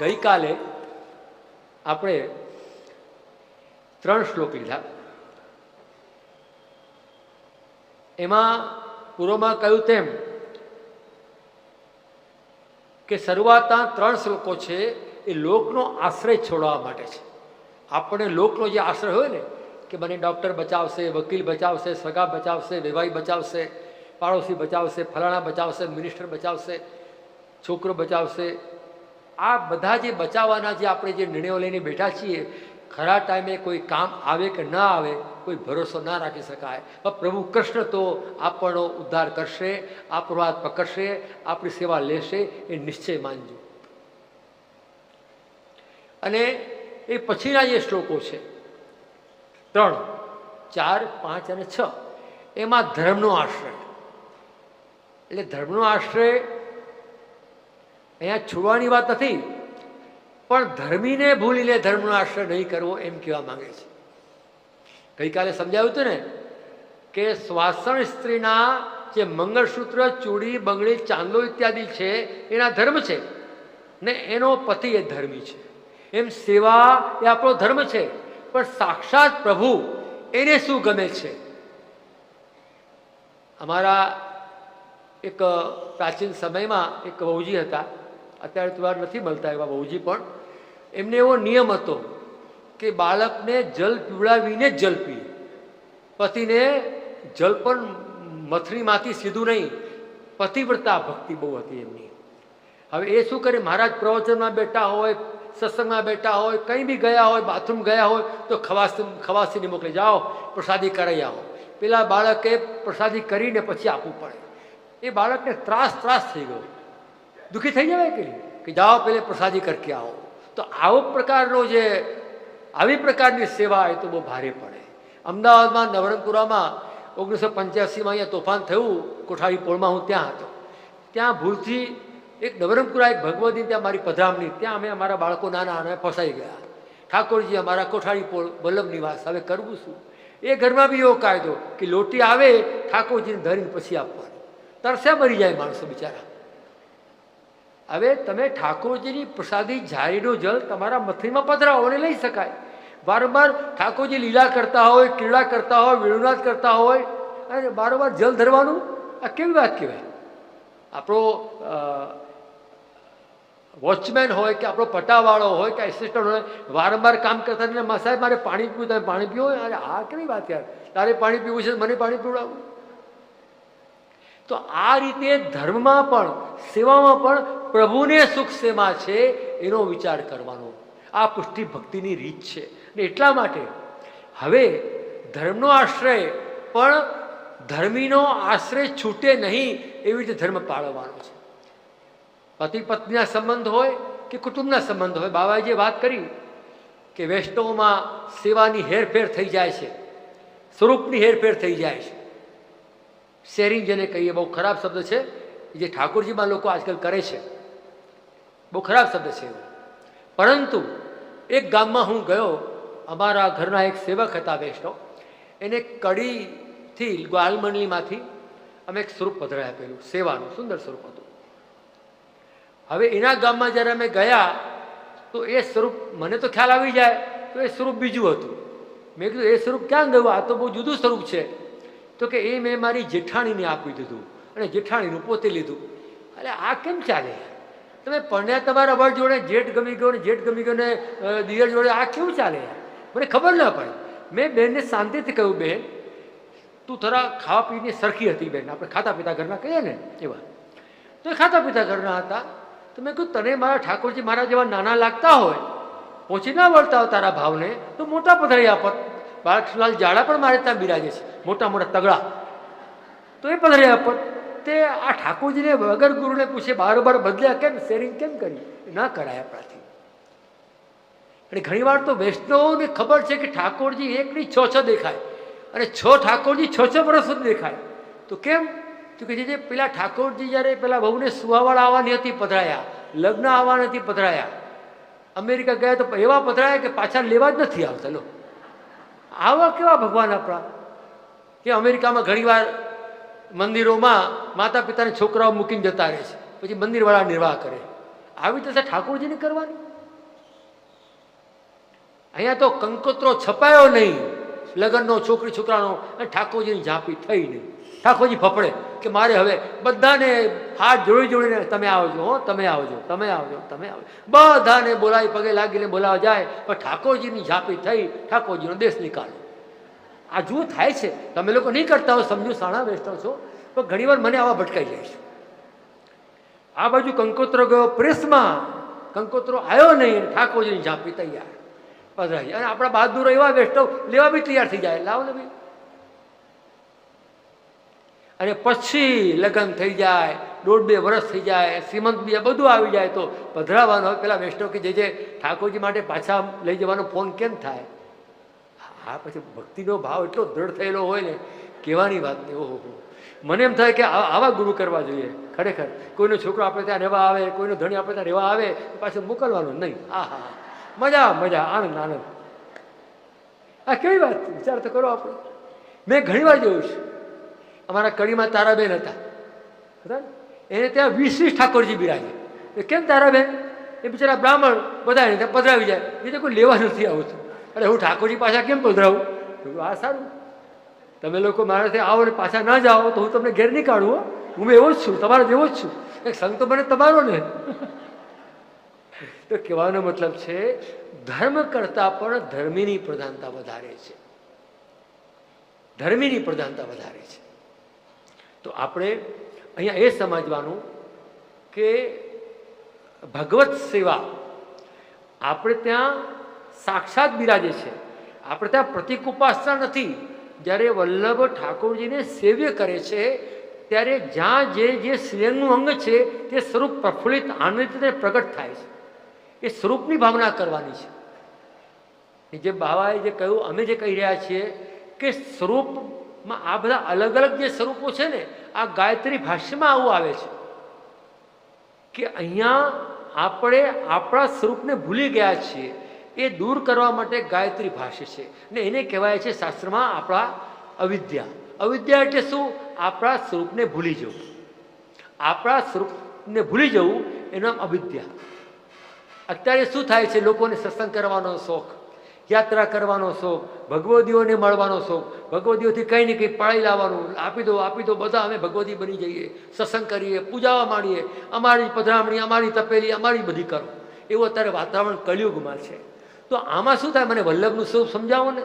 ગઈકાલે આપણે 3 શ્લોક લીધા. એમાં પૂર્વમાં કહ્યું તેમ કે શરૂઆતના 3 શ્લોકો છે એ લોકનો આશ્રય છોડવા માટે છે. આપણે લોકનો જે આશ્રય હોય ને કે મને ડૉક્ટર બચાવશે, વકીલ બચાવશે, સગા બચાવશે, વેવાઈ બચાવશે, પાડોશી બચાવશે, ફલાણા બચાવશે, મિનિસ્ટર બચાવશે, છોકરો બચાવશે, આ બધા જે બચાવવાના જે આપણે જે નિર્ણયો લઈને બેઠા છીએ, ખરા ટાઈમે કોઈ કામ આવે કે ના આવે કોઈ ભરોસો ના રાખી શકાય. પણ પ્રભુ કૃષ્ણ તો આપણો ઉદ્ધાર કરશે, આપણો હાથ પકડશે, આપણી સેવા લેશે, એ નિશ્ચય માનજો. અને એ પછીના જે શ્લોકો છે 3, 4, 5 અને 6 એમાં ધર્મનો આશ્રય. એટલે ધર્મનો આશ્રય અહીંયા છોડવાની વાત નથી, પણ ધર્મીને ભૂલીને ધર્મનો આશ્રય નહીં કરવો એમ કહેવા માંગે છે. ગઈકાલે સમજાવ્યું હતું ને કે શ્વાસણ સ્ત્રીના જે મંગળસૂત્ર, ચૂડી, બંગડી, ચાંદલો ઇત્યાદિ છે એના ધર્મ છે ને એનો પતિ એ ધર્મી છે. એમ સેવા એ આપણો ધર્મ છે, પણ સાક્ષાત પ્રભુ એને શું ગમે છે? અમારા એક પ્રાચીન સમયમાં એક વહુજી હતા, અત્યારે તો વાર નથી મળતા એવા વહુજી, પણ એમને એવો નિયમ હતો કે બાળકને જલ પીવડાવીને જ જલ પીએ. પતિને જલ પણ મથરીમાંથી સીધું નહીં, પતિવ્રતા ભક્તિ બહુ હતી એમની. હવે એ શું કરે, મહારાજ પ્રવચનમાં બેઠા હોય, સત્સંગમાં બેઠા હોય, કંઈ બી ગયા હોય, બાથરૂમ ગયા હોય તો ખવાસીને મોકલી, જાઓ પ્રસાદી કરાવી આવો. પેલા બાળકે પ્રસાદી કરીને પછી આપવું પડે. એ બાળકને ત્રાસ થઈ ગયો, દુઃખી થઈ જવાય કે જાઓ પેલે પ્રસાદી કરકે આવો. તો આવી પ્રકારની સેવા એ તો બહુ ભારે પડે. અમદાવાદમાં નવરંગપુરામાં 1985માં અહીંયા તોફાન થયું, કોઠારી પોળમાં હું ત્યાં હતો. ત્યાં ભૂલથી એક નવરંગપુરા એક ભગવતી ત્યાં મારી પધરામણી, ત્યાં અમે અમારા બાળકો નાના ફસાઈ ગયા. ઠાકોરજી અમારા કોઠારી પોળ વલ્લભ નિવાસ, હવે કરવું શું? એ ઘરમાં બી એવો કાયદો કે લોટી આવે ઠાકોરજીને ધરીને પછી આપવાની. તરસ્યા મરી જાય માણસો બિચારા. હવે તમે ઠાકોરજીની પ્રસાદી ઝારીનો જલ તમારા મથરીમાં પધરાવો અને લઈ શકાય. વારંવાર ઠાકોરજી લીલા કરતા હોય, ક્રીડા કરતા હોય, વેણુનાદ કરતા હોય અને વારંવાર જલ ધરવાનું, આ કેવી વાત કહેવાય? આપણો વોચમેન હોય કે આપણો પટાવાળો હોય કે એસિસ્ટન્ટ હોય, વારંવાર કામ કરતા સાહેબ મારે પાણી પીવું, તમે પાણી પીવો? અરે આ કેવી વાત યાર, તારે પાણી પીવું છે, મને પાણી પીવડાવું. તો આ રીતે ધર્મમાં પણ સેવામાં પણ પ્રભુને સુખ શેમાં છે એનો વિચાર કરવાનો. આ પુષ્ટિ ભક્તિની રીત છે. ને એટલા માટે હવે ધર્મનો આશ્રય પણ ધર્મીનો આશ્રય છૂટે નહીં એવી રીતે ધર્મ પાળવાનો છે. પતિ પત્નીના સંબંધ હોય કે કુટુંબના સંબંધ હોય. બાબાએ જે વાત કરી કે વૈષ્ણવમાં સેવાની હેરફેર થઈ જાય છે, સ્વરૂપની હેરફેર થઈ જાય છે. શેરિંગ જેને કહીએ, બહુ ખરાબ શબ્દ છે, જે ઠાકોરજીમાં લોકો આજકાલ કરે છે, બહુ ખરાબ શબ્દ છે. પરંતુ એક ગામમાં હું ગયો, અમારા ઘરના એક સેવક હતા વૈષ્ણવ, એને કડીથી બાલમંડલીમાંથી અમે એક સ્વરૂપ પધરાય આપેલું, સેવાનું સુંદર સ્વરૂપ હતું. હવે એના ગામમાં જ્યારે અમે ગયા તો એ સ્વરૂપ મને તો ખ્યાલ આવી જાય તો એ સ્વરૂપ બીજું હતું. મેં કીધું એ સ્વરૂપ ક્યાં ગયું, આ તો બહુ જુદું સ્વરૂપ છે. તો કે એ મેં મારી જેઠાણીને આપી દીધું અને જેઠાણીનું પોતે લીધું. અરે આ કેમ ચાલે? તમે પરણ્યા તમારા વર જોડે જેઠ ગમી ગયો ને જેઠ ગમી ગયો ને દિયર જોડે, આ કેવું ચાલે? મને ખબર ના પડે. મેં બહેનને શાંતિથી કહ્યું, બહેન તું થોડા ખાવા પીને સરખી હતી બેન, આપણે ખાતા પીતા ઘરના કહીએ ને એવા. તો એ ખાતા પીતા ઘરના હતા. તો મેં કહ્યું તને મારા ઠાકોરજી મારા જેવા નાના લાગતા હોય, પહોંચી ના વળતા હોય તારા ભાવને, તો મોટા પધરાઈ આપત. બાળકલાલ જાડા પણ મારે ત્યાં બિરાજે છે, મોટા મોટા તગડા, તો એ પધરાઈ આપત. તે આ ઠાકોરજીને વગર ગુરુને પૂછે બારોબાર બદલ્યા કેમ? શેરિંગ કેમ કરી? ના કરાય આપણાથી. અને ઘણીવાર તો વૈષ્ણવોને ખબર છે કે ઠાકોરજી એક નહીં 6 દેખાય અને 6 ઠાકોરજી 6 વર્ષ સુધી દેખાય. તો કેમ? તો કે જે પેલા ઠાકોરજી જ્યારે પેલા બહુને સુવાવાળા આવવાની હતી પધરાયા, લગ્ન આવવાની હતી પધરાયા, અમેરિકા ગયા તો એવા પધરાયા કે પાછા લેવા જ નથી આવતા. લો આવા કેવા ભગવાન આપણા કે અમેરિકામાં ઘણીવાર મંદિરોમાં માતા પિતાને છોકરાઓ મૂકીને જતા રહે છે, પછી મંદિરવાળા નિર્વાહ કરે. આવી રીતે ઠાકોરજીને કરવાની? અહીંયા તો કંકોત્રો છપાયો નહીં લગ્નનો, છોકરી છોકરાનો, અને ઠાકોરજીની ઝાંપી થઈ નહીં. ઠાકોરજી ફફડે કે મારે હવે બધાને હાથ જોડીને તમે આવજો, હો તમે આવજો, તમે આવજો, તમે આવજો, બધાને બોલાવી પગે લાગીને બોલાવા જાય, પણ ઠાકોરજીની ઝાંપી થઈ, ઠાકોરજીનો દેશ નીકાળો. આ જુઓ થાય છે. તમે લોકો નહીં કરતા હો, સમજો સાણા વેસ્ટર છો, પણ ઘણીવાર મને આવા ભટકાઈ જાય છે. આ બાજુ કંકોત્રો ગયો પ્રેસમાં, કંકોત્રો આવ્યો નહીં, ઠાકોરજીની ઝાંપી તૈયાર પધરાઈ. અને આપણા બહાદુર એવા વેસ્ટો લેવા બી તૈયાર થઈ જાય, લાવો ને ભાઈ. અને પછી લગ્ન થઈ જાય, 1.5-2 વર્ષ થઈ જાય, શ્રીમંત બી બધું આવી જાય, તો પધરાવાનો હોય. પેલા વેસ્ટો કે જે ઠાકોરજી માટે પાછા લઈ જવાનો ફોન કેમ થાય? હા, પછી ભક્તિનો ભાવ એટલો દ્રઢ થયેલો હોય ને, કહેવાની વાત નહીં. ઓહો, મને એમ થાય કે આવા ગુરુ કરવા જોઈએ ખરેખર. કોઈનો છોકરો આપણે ત્યાં રહેવા આવે, કોઈનો ધણી આપણે ત્યાં રહેવા આવે, પાછું મોકલવાનું નહીં. હા હા, મજા મજા, આનંદ આનંદ. આ કેવી વાત, વિચાર તો કરો આપણે. મેં ઘણી વાર જોયું છે. અમારા કડીમાં તારાબેન હતા, એને ત્યાં 20 ઠાકોરજી બિરાજે. કેમ તારાબેન? એ બિચારા બ્રાહ્મણ બધા ત્યાં પધરાવી જાય, એ તો કોઈ લેવા નથી આવતું. અરે હું ઠાકોરજી પાછા કેમ પધરાવું? આ સારું, તમે લોકો મારા ત્યાં આવો ને પાછા ના જાઓ તો હું તમને ઘેર નહીં કાઢું. હું એવો જ છું, તમારો જેવો જ છું. એક સંગ તો મને તમારો ને. તો કહેવાનો મતલબ છે, ધર્મ કરતાં પણ ધર્મીની પ્રધાનતા વધારે છે. ધર્મીની પ્રધાનતા વધારે છે. તો આપણે અહીંયા એ સમજવાનું કે ભગવત સેવા આપણે ત્યાં સાક્ષાત બિરાજે છે. આપણે ત્યાં પ્રતિક ઉપાસના નથી. જ્યારે વલ્લભ ઠાકોરજીને સેવ્ય કરે છે, ત્યારે જ્યાં જે શ્રેયનું અંગ છે તે સ્વરૂપ પ્રફુલ્લિત આનંદિત પ્રગટ થાય છે. એ સ્વરૂપની ભાવના કરવાની છે. જે બાવાએ જે કહ્યું, અમે જે કહી રહ્યા છીએ કે સ્વરૂપમાં આ બધા અલગ અલગ જે સ્વરૂપો છે ને, આ ગાયત્રી ભાષ્યમાં આવું આવે છે કે અહીંયા આપણે આપણા સ્વરૂપને ભૂલી ગયા છીએ. એ દૂર કરવા માટે ગાયત્રી ભાષ્ય છે, ને એને કહેવાય છે શાસ્ત્રમાં આપણા અવિદ્યા. અવિદ્યા એટલે શું? આપણા સ્વરૂપને ભૂલી જવું. આપણા સ્વરૂપને ભૂલી જવું એનું નામ અવિદ્યા. અત્યારે શું થાય છે? લોકોને સત્સંગ કરવાનો શોખ, યાત્રા કરવાનો શોખ, ભગવદીઓને મળવાનો શોખ, ભગવદીઓથી કંઈ ને કંઈ પાળી લાવવાનું, આપી દો બધા અમે ભગવદી બની જઈએ, સત્સંગ કરીએ, પૂજાવા માંડીએ, અમારી પધરામણી, અમારી તપેલી, અમારી બધી કરો. એવું અત્યારે વાતાવરણ કળિયુગમાં છે. તો આમાં શું થાય? મને વલ્લભનું સ્વરૂપ સમજાવો ને,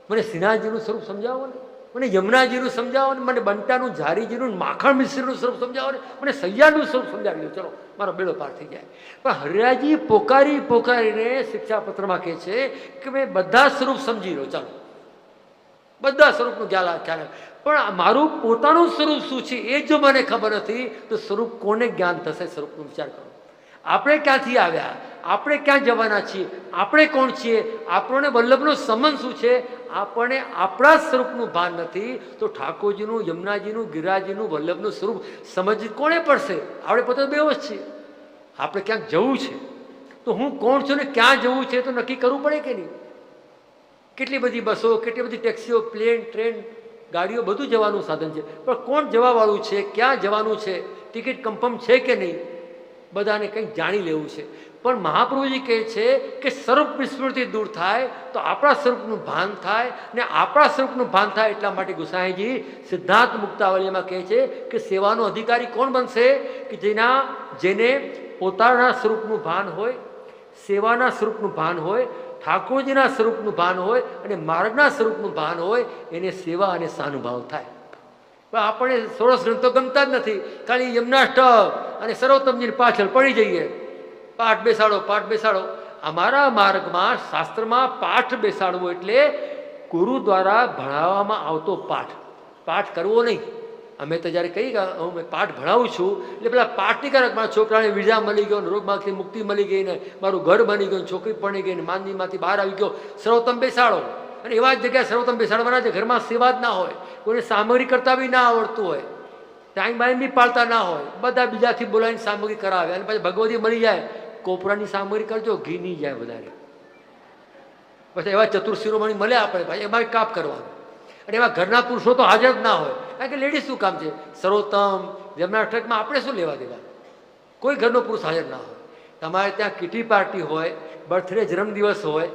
મને શ્રીનાથજીનું સ્વરૂપ સમજાવો ને, મને યમુનાજીનું સમજાવો ને, મને બંટાનું, ઝારીજીનું, માખણ મિશ્રનું સ્વરૂપ સમજાવો ને, મને સૈયાનું સ્વરૂપ સમજાવી દો. ચલો, મારો બેડો પાર થઈ જાય. પણ હરિરાજી પોકારીને શિક્ષાપત્રમાં કહે છે કે મેં બધા સ્વરૂપ સમજી લો. ચાલો, બધા સ્વરૂપનું ખ્યાલ, પણ મારું પોતાનું સ્વરૂપ શું છે એ જો મને ખબર નથી તો સ્વરૂપ કોને જ્ઞાન થશે? સ્વરૂપનો વિચાર કરો. આપણે ક્યાંથી આવ્યા? આપણે ક્યાં જવાના છીએ? આપણે કોણ છીએ? આપણને વલ્લભનો સંબંધ શું છે? આપણને આપણા સ્વરૂપનું ભાન નથી તો ઠાકોરજીનું, યમુનાજીનું, ગિરિરાજજીનું, વલ્લભનું સ્વરૂપ સમજ કોને પડશે? આપણે પોતે બેવ જ છીએ. આપણે ક્યાંક જવું છે તો હું કોણ છું ને ક્યાં જવું છે તો નક્કી કરવું પડે કે નહીં? કેટલી બધી બસો, કેટલી બધી ટેક્સીઓ, પ્લેન, ટ્રેન, ગાડીઓ, બધું જવાનું સાધન છે, પણ કોણ જવાવાળું છે, ક્યાં જવાનું છે, ટિકિટ કન્ફર્મ છે કે નહીં, બધાને કંઈક જાણી લેવું છે. પણ મહાપ્રભુજી કહે છે કે સ્વરૂપ વિસ્મૃતિ દૂર થાય તો આપણા સ્વરૂપનું ભાન થાય, ને આપણા સ્વરૂપનું ભાન થાય એટલા માટે ગુસાઈજી સિદ્ધાંત મુક્તાવલીમાં કહે છે કે સેવાનો અધિકારી કોણ બનશે? કે જેને પોતાના સ્વરૂપનું ભાન હોય, સેવાના સ્વરૂપનું ભાન હોય, ઠાકોરજીના સ્વરૂપનું ભાન હોય અને માર્ગના સ્વરૂપનું ભાન હોય, એને સેવા અને સાનુભાવ થાય. પણ આપણે સોળસ ગ્રંથો ગમતા જ નથી, ખાલી યમનાષ્ટક અને સર્વોત્તમજીની પાછળ પડી જઈએ. પાઠ બેસાડો. અમારા માર્ગમાં, શાસ્ત્રમાં પાઠ બેસાડવો એટલે ગુરુ દ્વારા ભણાવવામાં આવતો પાઠ કરવો નહીં. અમે તો જ્યારે કહી ગયા હું પાઠ ભણાવું છું એટલે પેલા પાઠ નહીં કરે. મારા છોકરાને વિઝા મળી ગયો, રોગમાંથી મુક્તિ મળી ગઈ, ને મારું ઘર બની ગયું, છોકરી પરણી ગઈ, ને માંદગીમાંથી બહાર આવી ગયો. સર્વોત્તમ બેસાડો. અને એવા જ જગ્યાએ સર્વોત્તમ બેસાડવાના છે ઘરમાં સેવા જ ના હોય, કોઈને સામગ્રી કરતા બી ના આવડતું હોય, ટાઈમ બાઈમ બી પાડતા ના હોય, બધા બીજાથી બોલાવીને સામગ્રી કરાવે. અને પછી ભગવતી મળી જાય, કોપરાની સામગ્રી કરજો, ઘી નહીં જાય વધારે. પછી એવા ચતુર શિરોમણી મળે આપણે, ભાઈ એમાં કાપ કરવાનું. અને એવા ઘરના પુરુષો તો હાજર જ ના હોય, કારણ કે લેડીઝ શું કામ છે? સર્વોત્તમ યમનાષ્ટકમાં આપણે શું લેવા દેવા? કોઈ ઘરનો પુરુષ હાજર ના હોય. તમારે ત્યાં કિટી પાર્ટી હોય, બર્થડે જન્મદિવસ હોય,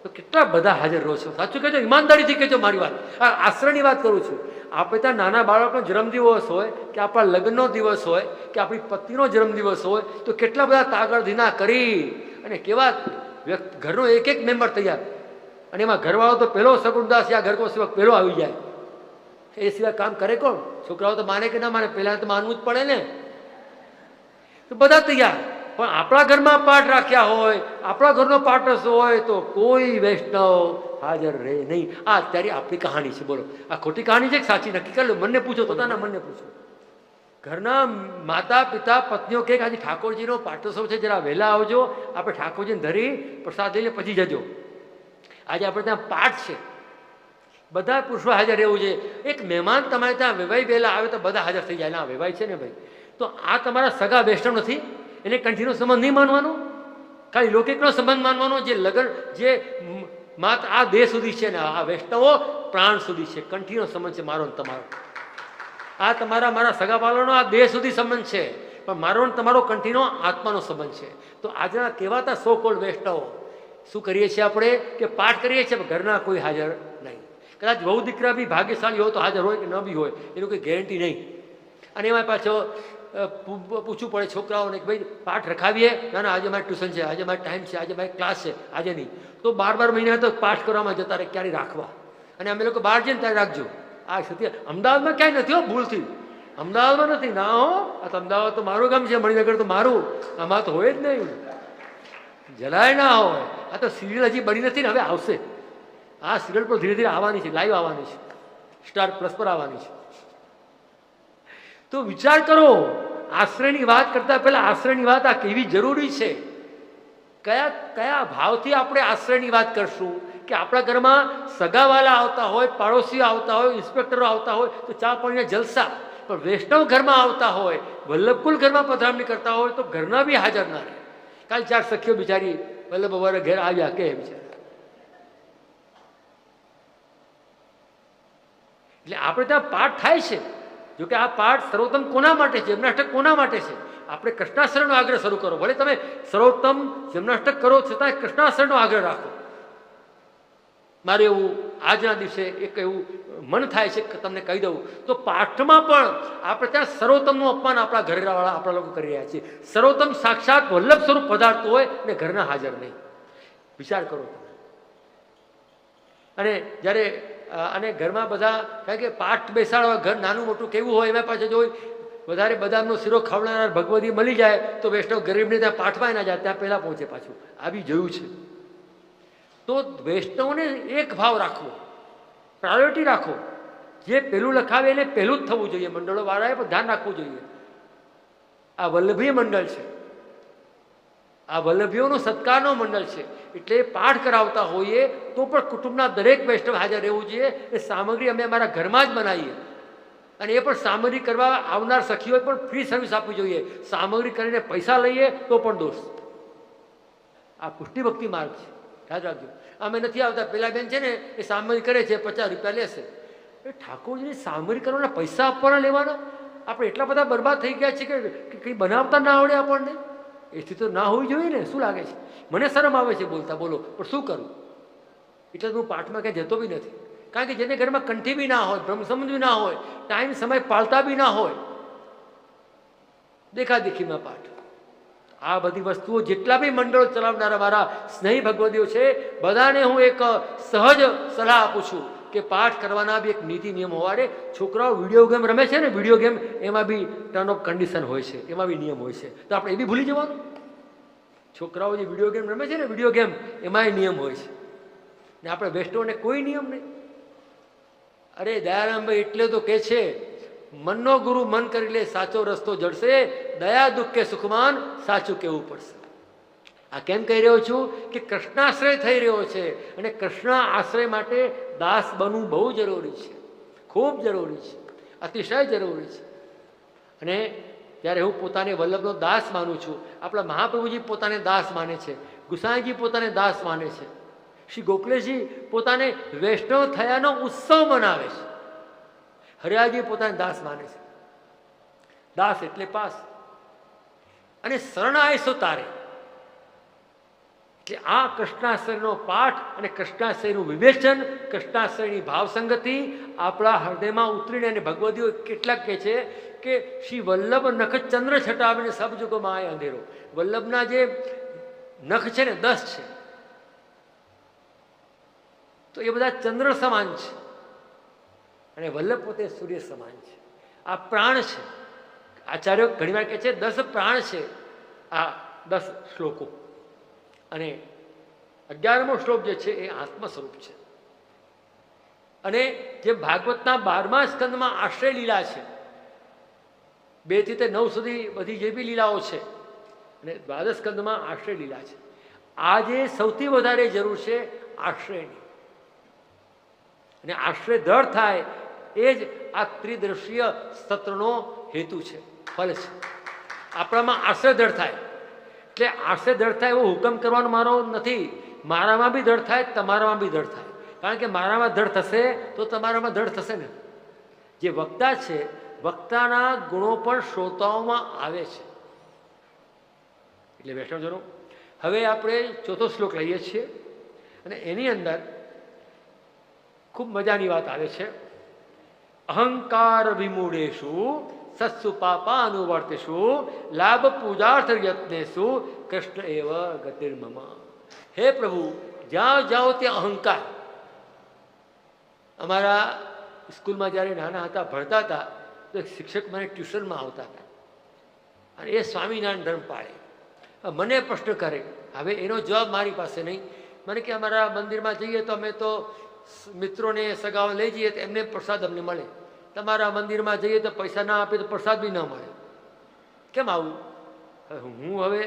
તો કેટલા બધા હાજર રહો છો? સાચું કહેજો, ઈમાનદારીથી કહેજો મારી વાત. આ આશ્રયની વાત કરું છું. આપણે ત્યાં નાના બાળકનો જન્મદિવસ હોય કે આપણા લગ્નનો દિવસ હોય કે આપણી પત્નીનો જન્મદિવસ હોય તો કેટલા બધા તાગળ ધીના કરી અને કેવા ઘરનો એક એક મેમ્બર તૈયાર, અને એમાં ઘરવાળો તો પહેલો સગુણદાસ યા ઘરકો સેવક પહેલો આવી જાય. એ સિવાય કામ કરે કોણ? છોકરાઓ તો માને કે ના માને, પહેલા તો માનવું જ પડે ને. તો બધા તૈયાર, પણ આપણા ઘરમાં પાઠ રાખ્યા હોય, આપણા ઘરનો પાઠ હોય તો કોઈ વૈષ્ણવ હાજર રહે નહીં. આ અત્યારે આપણી કહાણી છે. બોલો, આ ખોટી કહાણી છે કે સાચી? નક્કી કરી લો. મનને પૂછો, પોતાના મનને પૂછો. ઘરના માતા પિતા પત્નીઓ કે આજે ઠાકોરજીનો પાઠોત્સવ છે, જરા વહેલા આવજો, આપણે ઠાકોરજીને ધરી પ્રસાદ લઈને પછી જજો. આજે આપણે ત્યાં પાઠ છે, બધા પુરુષો હાજર રહેવું છે. એક મહેમાન તમારે ત્યાં વેવાઈ વહેલા આવે તો બધા હાજર થઈ જાય. ના, વેવાઈ છે ને ભાઈ, તો આ તમારા સગા વૈષ્ણવ નથી, એને કંઠીનો સંબંધ નહીં માનવાનો, ખાલી લૌકિકનો સંબંધ માનવાનો. જે લગ્ન જે માત્ર આ દેહ સુધી છે ને, આ વૈષ્ણવો પ્રાણ સુધી છે. કંઠીનો સંબંધ છે મારો ને તમારો. આ તમારા મારા સગાવાળાનો આ દેહ સુધી સંબંધ છે, પણ મારો ને તમારો કંઠીનો આત્માનો સંબંધ છે. તો આજના કહેવાતા સો કોલ્ડ વૈષ્ણવો શું કરીએ છીએ આપણે કે પાઠ કરીએ છીએ, પણ ઘરના કોઈ હાજર નહીં. કદાચ વહુ દીકરા બી ભાગ્યશાળી હોય તો હાજર હોય કે ન બી હોય, એનું કોઈ ગેરંટી નહીં. અને એમાં પાછો પૂછવું પડે છોકરાઓને કે ભાઈ પાઠ રખાવીએ? ના ના, આજે મારે ટ્યુશન છે, આજે મારે ટાઈમ છે, આજે મારે ક્લાસ છે, આજે નહીં. તો 12 મહિના તો પાઠ કરવામાં જતા રહે, ક્યારે રાખવા? અને અમે લોકો બહાર જઈએ ને ત્યારે રાખજો. આ સત્ય અમદાવાદમાં ક્યાંય નથી હો, ભૂલથી અમદાવાદમાં નથી. ના હો, આ તો અમદાવાદ તો મારું ગામ છે, મણિનગર તો મારું. આમાં તો હોય જ નહીં, જરાય ના હોય. આ તો સિરિયલ હજી બની નથી ને, હવે આવશે. આ સિરિયલ પર ધીરે ધીરે આવવાની છે, લાઈવ આવવાની છે, સ્ટાર પ્લસ પર આવવાની છે. તો વિચાર કરો, આશ્રયની વાત કરતા પહેલા આશ્રયની વાત આ કેવી જરૂરી છે. કયા કયા ભાવથી આપણે આશ્રયની વાત કરશું? કે આપણા ઘરમાં સગાવાલા આવતા હોય, પાડોશીઓ આવતા હોય, ઇન્સ્પેક્ટરો આવતા હોય તો ચા પાણીના જલસા. પણ વૈષ્ણવ ઘરમાં આવતા હોય, વલ્લભકુલ ઘરમાં પધરામણી કરતા હોય તો ઘરના બી હાજર ના રહે. કાલ 4 સખીઓ બિચારી વલ્લભ અમારા ઘેર આવ્યા કે બિચારા. એટલે આપણે ત્યાં પાઠ થાય છે. જોકે આ પાઠ સર્વોત્તમ કોના માટે છે? જન્માષ્ટક કોના માટે છે? આપણે કૃષ્ણાશ્રયનો આગ્રહ શરૂ કરો. ભલે તમે સર્વોત્તમ જન્માષ્ટક કરો છતાં કૃષ્ણાશ્રયનો આગ્રહ રાખો. મારે એવું આજના દિવસે એક એવું મન થાય છે કે તમને કહી દઉં તો પાઠમાં પણ આપણે ત્યાં સર્વોત્તમનું અપમાન આપણા ઘરવાળા આપણા લોકો કરી રહ્યા છીએ. સર્વોત્તમ સાક્ષાત વલ્લભ સ્વરૂપ પધારતું હોય ને ઘરના હાજર નહીં. વિચાર કરો તમે. અને જ્યારે અને ઘરમાં બધા કારણ કે પાઠ બેસાડવા ઘર નાનું મોટું કેવું હોય, એમાં પાછળ જો વધારે બદામનો શીરો ખવડાવનાર ભગવતી મળી જાય તો વૈષ્ણવ ગરીબને ત્યાં પાઠવાય ના જાય, ત્યાં પહેલાં પહોંચે. પાછું આવી જોયું છે. તો વૈષ્ણવને એક ભાવ રાખવો, પ્રાયોરિટી રાખો. જે પહેલું લખાવે એને પહેલું જ થવું જોઈએ. મંડળો વાળાએ પણ ધ્યાન રાખવું જોઈએ. આ વલ્લભીય મંડળ છે, આ વલ્લભીઓનો સત્કારનો મંડળ છે. એટલે પાઠ કરાવતા હોઈએ તો પણ કુટુંબના દરેક વૈષ્ણવ હાજર રહેવું જોઈએ. એ સામગ્રી અમે અમારા ઘરમાં જ બનાવીએ, અને એ પણ સામગ્રી કરવા આવનાર સખીઓએ પણ ફ્રી સર્વિસ આપવી જોઈએ. સામગ્રી કરીને પૈસા લઈએ તો પણ દોષ. આ પુષ્ટિ ભક્તિ માર્ગ છે, યાદ રાખજો. અમે નથી આવતા. પેલા બેન છે ને એ સામગ્રી કરે છે, 50 રૂપિયા લેશે. એ ઠાકોરજીની સામગ્રી કરવાના પૈસા આપવાના લેવાના? આપણે એટલા બધા બરબાદ થઈ ગયા છે કે કંઈ બનાવતા ના આવડે આપણને. એથી તો ના હોવી જોઈએ ને. શું લાગે છે? મને શરમ આવે છે બોલતા, બોલો, પણ શું કરું? એટલે હું પાઠમાં ક્યાંય જતો બી નથી. કારણ કે જેને ઘરમાં કંઠી બી ના હોય, બ્રહ્મ સંબંધ બી ના હોય, ટાઈમ સમય પાળતા બી ના હોય, દેખાદેખીમાં પાઠ. આ બધી વસ્તુઓ જેટલા બી મંડળો ચલાવનારા મારા સ્નેહી ભગવદીઓ છે, બધાને હું એક સહજ સલાહ આપું છું કે પાઠ કરવાના બી એક નીતિ નિયમ હોવાડે. છોકરાઓ વિડીયો ગેમ રમે છે ને, વિડીયો ગેમ, એમાં બી ટર્ન ઓફ કન્ડિશન હોય છે, એમાં બી નિયમ હોય છે. તો આપણે એ બી ભૂલી જવાનું? છોકરાઓ જે વિડીયો ગેમ રમે છે ને, વિડીયો ગેમ, એમાંય નિયમ હોય છે. ને આપણે વૈષ્ણવને કોઈ નિયમ નહીં. અરે દયારામભાઈ એટલે તો કે છે, મનનો ગુરુ મન કરી લે સાચો રસ્તો જડશે, દયા દુઃખે સુખમાન સાચું કહેવું પડશે. આ કેમ કહી રહ્યો છું કે કૃષ્ણાશ્રય થઈ રહ્યો છે, અને કૃષ્ણ આશ્રય માટે દાસ બનવું બહુ જરૂરી છે, ખૂબ જરૂરી છે, અતિશય જરૂરી છે. અને ત્યારે હું પોતાને વલ્લભનો દાસ માનું છું. આપણા મહાપ્રભુજી પોતાને દાસ માને છે, ગુસાઈજી પોતાને દાસ માને છે, શ્રી ગોખલેજી પોતાને વૈષ્ણવ થયાનો ઉત્સવ મનાવે છે, હરિયાજી પોતાને દાસ માને છે. દાસ એટલે પાસ. અને શરણ આવીશું તારે, કે આ કૃષ્ણાશ્રયનો પાઠ અને કૃષ્ણાશ્રયનું વિવેચન, કૃષ્ણાશ્રયની ભાવસંગતિ આપણા હૃદયમાં ઉતરીને, અને ભગવદીઓ કેટલાક કહે છે કે શ્રી વલ્લભ નખ ચંદ્ર છટાવીને સબ જુગમાં આય અંધેરો. વલ્લભના જે નખ છે ને 10 છે, તો એ બધા ચંદ્ર સમાન છે, અને વલ્લભ પોતે સૂર્ય સમાન છે. આ પ્રાણ છે. આચાર્યો ઘણીવાર કહે છે 10 પ્રાણ છે આ 10 શ્લોકો, અને 11મો શ્લોક જે છે એ આત્મ સ્વરૂપ છે. અને જે ભાગવતના 12મા સ્કંદમાં આશ્રય લીલા છે, 2 થી 9 સુધી બધી જે બી લીલાઓ છે, અને 12 સ્કંદમાં આશ્રય લીલા છે. આજે સૌથી વધારે જરૂર છે આશ્રયની, અને આશ્રય દ્રઢ થાય એ જ આ ત્રિદૃશ્ય સત્રનો હેતુ છે, ફલ છે. આપણામાં આશ્રય દ્રઢ થાય એટલે આશ્રય દ્રઢ થાય એવો હુકમ કરવાનો મારો નથી. મારામાં બી દ્રઢ થાય, તમારામાં બી દ્રઢ થાય. કારણ કે મારામાં દ્રઢ થશે તો તમારામાં દ્રઢ થશે ને. જે વક્તા છે, વક્તાના ગુણો પણ શ્રોતાઓમાં આવે છે. એટલે વૈષ્ણવજનો, હવે આપણે 4થો શ્લોક લઈએ છીએ, અને એની અંદર ખૂબ મજાની વાત આવે છે. અહંકાર વિમૂઢેશુ સત્સુ પાપાનુવર્તેશુ લાભ પૂજાર્થ યત્નેશુ કૃષ્ણ એવ ગતિર્મમ. હે પ્રભુ, જ્યાં જાઓ ત્યાં અહંકાર. અમારા સ્કૂલમાં જ્યારે નાના હતા, ભણતા હતા, તો એક શિક્ષક મને ટ્યુશનમાં આવતા હતા, અને એ સ્વામિનારાયણ ધર્મ પાળે. મને પ્રશ્ન કરે, હવે એનો જવાબ મારી પાસે નહીં. મને કે અમારા મંદિરમાં જઈએ તો અમે તો મિત્રોને સગાઓ લઈ જઈએ તો એમને પ્રસાદ અમને મળે, તમારા મંદિરમાં જઈએ તો પૈસા ના આપે તો પ્રસાદ બી ના મળે. કેમ આવું? હું હવે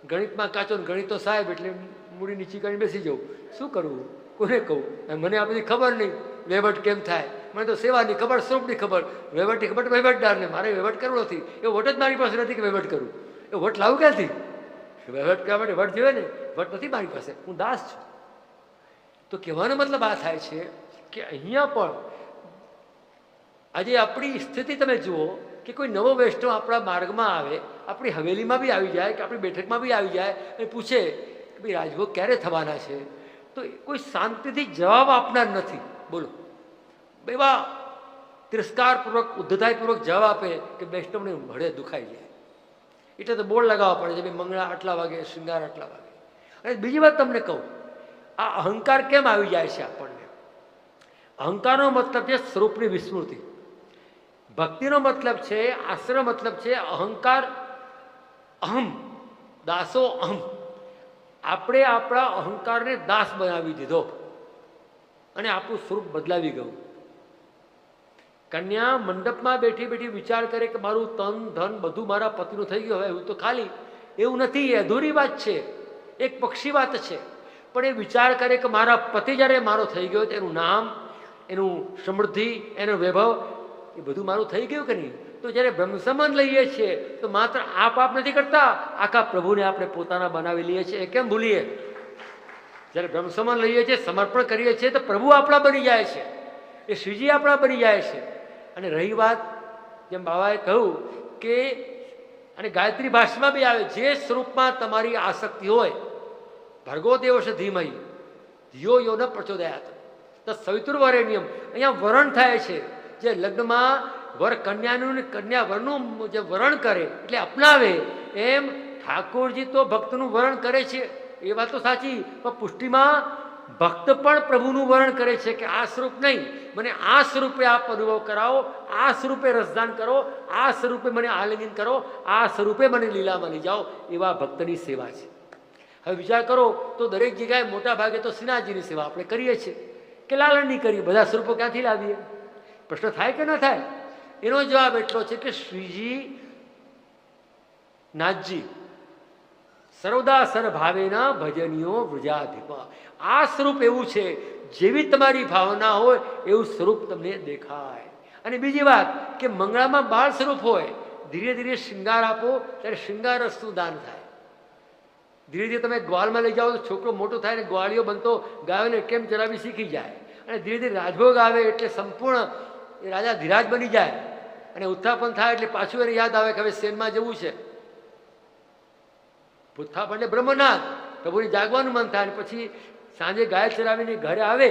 ગણિતમાં કાચો, ગણિત તો સાહેબ એટલે મૂડી નીચી કરીને બેસી જાઉં. શું કરવું? કોને કહું? મને આ બધી ખબર નહીં, વહીવટ કેમ થાય. મને તો સેવાની ખબર, સ્વરૂપની ખબર, વહીવટની ખબર વહીવટદારને. મારે વહીવટ કરવો નથી. એ વોટ જ મારી પાસે નથી કે વહીવટ કરું. એ વોટ લાવું ક્યાંથી? વહીવટ કરવા માટે વટ જોઈએ ને, વટ નથી મારી પાસે, હું દાસ છું. તો કહેવાનો મતલબ આ થાય છે કે અહીંયા પણ આજે આપણી સ્થિતિ તમે જુઓ કે કોઈ નવો વૈષ્ણવ આપણા માર્ગમાં આવે, આપણી હવેલીમાં બી આવી જાય કે આપણી બેઠકમાં બી આવી જાય અને પૂછે કે ભાઈ રાજભોગ ક્યારે થવાના છે, તો કોઈ શાંતિથી જવાબ આપનાર નથી. બોલો, એવા તિરસ્કારપૂર્વક, ઉદ્ધતાઈપૂર્વક જવાબ આપે કે વૈષ્ણવને ભળે દુખાઈ જાય. એટલે તો બોર્ડ લગાવવા પડે છે, ભાઈ મંગળા આટલા વાગે, શૃંગાર આટલા વાગે. અને બીજી વાત તમને કહું, આ અહંકાર કેમ આવી જાય છે આપણને? અહંકારનો મતલબ છે સ્વરૂપની વિસ્મૃતિ. ભક્તિનો મતલબ છે, આશ્રયનો મતલબ છે અહંકાર, અહમ, દાસો અહમ. આપણે આપણા અહંકારને દાસ બનાવી દીધો અને આપણું સ્વરૂપ બદલાવી ગયું. કન્યા મંડપમાં બેઠી બેઠી વિચાર કરે કે મારું તન ધન બધું મારા પતિનું થઈ ગયું, હવે એવું તો ખાલી. એવું નથી, એ અધૂરી વાત છે, એક પક્ષી વાત છે. પણ એ વિચાર કરે કે મારા પતિ જ્યારે મારો થઈ ગયો, એનું નામ, એનું સમૃદ્ધિ, એનો વૈભવ, એ બધું મારું થઈ ગયું કે નહીં? તો જ્યારે બ્રહ્મસંબંધ લઈએ છીએ તો માત્ર આપ નથી કરતા, આખા પ્રભુને આપણે પોતાના બનાવી લઈએ છીએ. એ કેમ ભૂલીએ? જ્યારે બ્રહ્મસંબંધ લઈએ છીએ, સમર્પણ કરીએ છીએ, તો પ્રભુ આપણા બની જાય છે, એ શ્રીજી આપણા બની જાય છે. અને રહી વાત, જેમ બાબાએ કહ્યું કે, અને ગાયત્રી ભાષામાં બી આવે, જે સ્વરૂપમાં તમારી આસક્તિ હોય, ભર્ગો દેવશ ધીમહિ ધિયો યો ન પ્રચોદયાત તત્ સવિતુર્વરેણ્યમ. અહીંયા વરણ થાય છે, જે લગ્નમાં વર કન્યાનું ને કન્યા વરનું જે વરણ કરે એટલે અપનાવે, એમ ઠાકોરજી તો ભક્તનું વરણ કરે છે. એ વાત તો સાચી, પણ પુષ્ટિમાં ભક્ત પણ પ્રભુનું વરણ કરે છે કે આ સ્વરૂપ નહીં, મને આ સ્વરૂપે આપ અનુભવ કરાવો, આ સ્વરૂપે રસદાન કરો, આ સ્વરૂપે મને આલિંગન કરો, આ સ્વરૂપે મને લીલામાં લઈ જાઓ. એવા ભક્તની સેવા છે. હવે વિચાર કરો તો દરેક જગ્યાએ મોટા ભાગે તો શ્રીનાથજીની સેવા આપણે કરીએ છીએ કે લાલણની કરીએ. બધા સ્વરૂપો ક્યાંથી લાવીએ? પ્રશ્ન થાય કે ન થાય? એનો જવાબ એટલો છે કે શ્રીજી નાથજી સર્વદા સરભાવેના ભજનીયો વૃજાધિપ. આ સ્વરૂપ એવું છે, જેવી તમારી ભાવના હોય એવું સ્વરૂપ તમને દેખાય. અને બીજી વાત કે મંગળામાં બાળ સ્વરૂપ હોય, ધીરે ધીરે શૃંગાર આપો ત્યારે શૃંગાર રસનું દાન થાય. ધીરે ધીરે તમે ગ્વાલમાં લઈ જાઓ તો છોકરો મોટો થાય ને ગ્વાળીઓ બનતો ગાયોને કેમ ચલાવી શીખી જાય. અને ધીરે ધીરે રાજભોગ આવે એટલે સંપૂર્ણ એ રાજા ધીરાજ બની જાય. અને ઉત્થાપન થાય એટલે પાછું એને યાદ આવે કે હવે સેનમાં જવું છે. ઉત્થાપન એટલે બ્રહ્મનાથ, પ્રભુને જાગવાનું મન થાય. પછી સાંજે ગાય ચરાવીને ઘરે આવે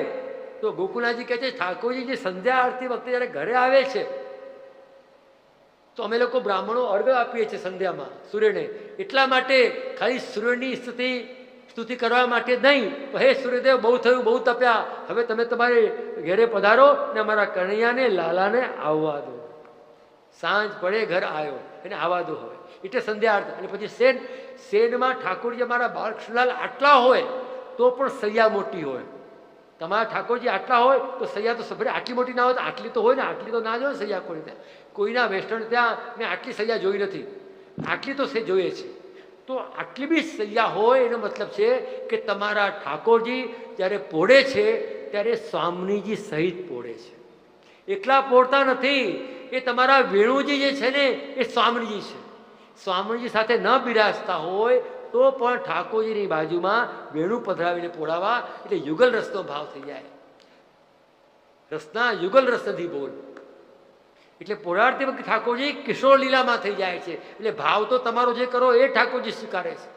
તો ગોકુળનાથજી કહે છે ઠાકોરજી જે સંધ્યા આરતી વખતે જ્યારે ઘરે આવે છે તો અમે લોકો બ્રાહ્મણો અર્ઘ આપીએ છીએ સંધ્યામાં સૂર્યને, એટલા માટે ખાલી સૂર્યની સ્તુતિ કરવા માટે નહીં, હે સૂર્યદેવ બહુ થયું, બહુ તપ્યા, હવે તમે તમારે ઘેરે પધારો ને અમારા કનૈયાને લાલાને આવવા દો. સાંજ પડે ઘર આવ્યો એને આવવા દો હવે, એટલે સંધ્યા આરતી. અને પછી શેનમાં ઠાકોરજી અમારા બાળકૃષ્ણલાલ આટલા હોય તો પણ સૈયા મોટી હોય. તમારા ઠાકોરજી આટલા હોય તો સૈયા તો સભરે આટલી મોટી ના હોય તો આટલી તો હોય ને, આટલી તો ના જોઈએ સૈયા કોઈ ત્યાં. કોઈના વેસ્ટર્ન ત્યાં મેં આટલી સૈયા જોઈ નથી, આટલી તો જોઈએ છે. તો આટલી બી સૈયા હોય એનો મતલબ છે કે તમારા ઠાકોરજી જ્યારે પોળે છે ત્યારે સ્વામીજી સહિત પોળે છે. એકલા પોળતા નથી, એ તમારા વેણુજી જે છે ને એ સ્વામીજી છે. સ્વામીજી સાથે ન બિરાજતા હોય તો પણ ઠાકોરજીની બાજુમાં વેણું પધરાવીને પોળાવા, એટલે યુગલ રસનો ભાવ થઈ જાય. રસના યુગલ રસ નથી બોલ, એટલે પોળાડતી વખતે ઠાકોરજી કિશોર લીલામાં થઈ જાય છે. એટલે ભાવ તો તમારો જે કરો એ ઠાકોરજી સ્વીકારે છે.